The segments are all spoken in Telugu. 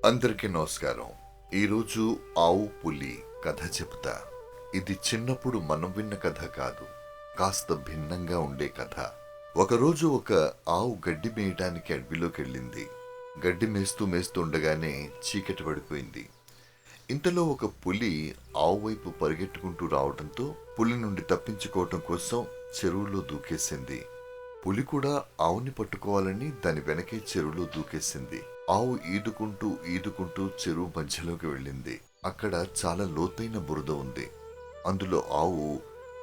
అందరికీ నమస్కారం. ఈరోజు ఆవు పులి కథ చెబుతా. ఇది చిన్నప్పుడు మనం విన్న కథ కాదు, కాస్త భిన్నంగా ఉండే కథ. ఒకరోజు ఒక ఆవు గడ్డి మేయటానికి అడవిలోకి వెళ్ళింది. గడ్డి మేస్తూ ఉండగానే చీకటి పడిపోయింది. ఇంతలో ఒక పులి ఆవు వైపు పరిగెట్టుకుంటూ రావడంతో పులి నుండి తప్పించుకోవటం కోసం చెరువులో దూకేసింది. పులి కూడా ఆవుని పట్టుకోవాలని దాని వెనకే చెరువులో దూకేసింది. ఆవు ఈదుకుంటూ చెరువు మధ్యలోకి వెళ్ళింది. అక్కడ చాలా లోతైన బురద ఉంది. అందులో ఆవు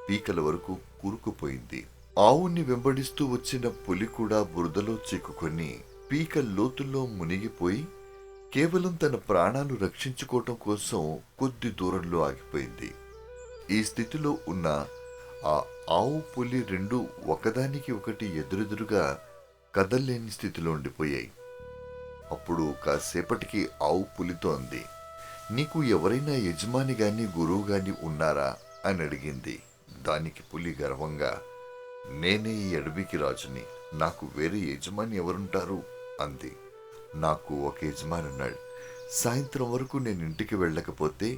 పీకల వరకు కూరుకుపోయింది. ఆవుని వెంబడిస్తూ వచ్చిన పులి కూడా బురదలో చిక్కుకొని పీక లోతుల్లో మునిగిపోయి కేవలం తన ప్రాణాలు రక్షించుకోవటం కోసం కొద్ది దూరంలో ఆగిపోయింది. ఈ స్థితిలో ఉన్న ఆ ఆవు పులి రెండు ఒకదానికి ఒకటి ఎదురెదురుగా కదల్లేని స్థితిలో ఉండిపోయాయి. అప్పుడు కాసేపటికి ఆవు పులితో అంది, నీకు ఎవరైనా యజమాని గాని గురువు గాని ఉన్నారా అని అడిగింది. దానికి పులి గర్వంగా, నేనే ఈ అడవికి రాజుని, నాకు వేరే యజమాని ఎవరుంటారు అంది. నాకు ఒక యజమాని ఉన్నాడు. సాయంత్రం వరకు నేను ఇంటికి వెళ్ళకపోతే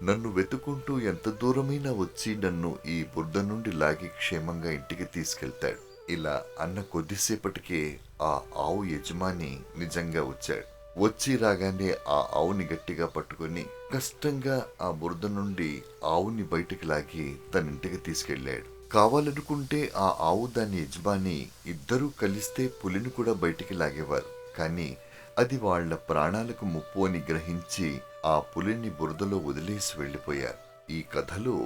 నన్ను వెతుకుంటూ ఎంత దూరమైనా వచ్చి నన్ను ఈ బురద నుండి లాగి క్షేమంగా ఇంటికి తీసుకెళ్తాడు. ఇలా అన్న కొద్దిసేపటికే ఆ ఆవు యజమాని నిజంగా వచ్చాడు. వచ్చి రాగానే ఆ ఆవుని గట్టిగా పట్టుకుని కష్టంగా ఆ బురద నుండి ఆవుని బయటికి లాగి తన ఇంటికి తీసుకెళ్లాడు. కావాలనుకుంటే ఆ ఆవు దాని యజమాని ఇద్దరూ కలిస్తే పులిని కూడా బయటికి లాగేవారు. కానీ అది వాళ్ల ప్రాణాలకు ముప్పు అని గ్రహించి ఆ పులిని బురదలో వదిలేసి వెళ్లిపోయారు. ఈ కథలో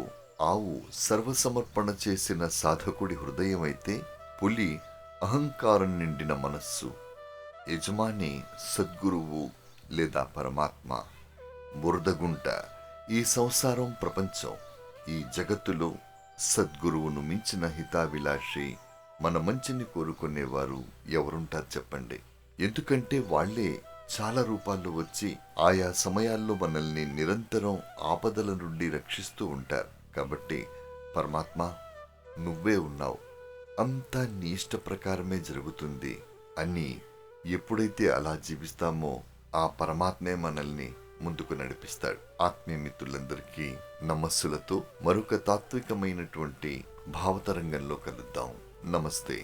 ఆవు సర్వసమర్పణ చేసిన సాధకుడి హృదయం అయితే, పులి అహంకారం నిండిన మనస్సు. యజమాని సద్గురువు లేదా పరమాత్మ. బురదగుంట ఈ సంసారం, ప్రపంచం. ఈ జగత్తులో సద్గురువును మించిన హితాభిలాషి, మన మంచిని కోరుకునేవారు ఎవరుంటారు చెప్పండి? ఎందుకంటే వాళ్లే చాలా రూపాల్లో వచ్చి ఆయా సమయాల్లో మనల్ని నిరంతరం ఆపదల నుండి రక్షిస్తూ ఉంటారు. కాబట్టి పరమాత్మ, నువ్వే ఉన్నావు, అంతా నీ ఇష్ట ప్రకారమే జరుగుతుంది అని ఎప్పుడైతే అలా జీవిస్తామో ఆ పరమాత్మే మనల్ని ముందుకు నడిపిస్తాడు. ఆత్మీయ మిత్రులందరికీ నమస్సులతో మరొక తాత్వికమైనటువంటి భావతరంగంలో కలుద్దాం. నమస్తే.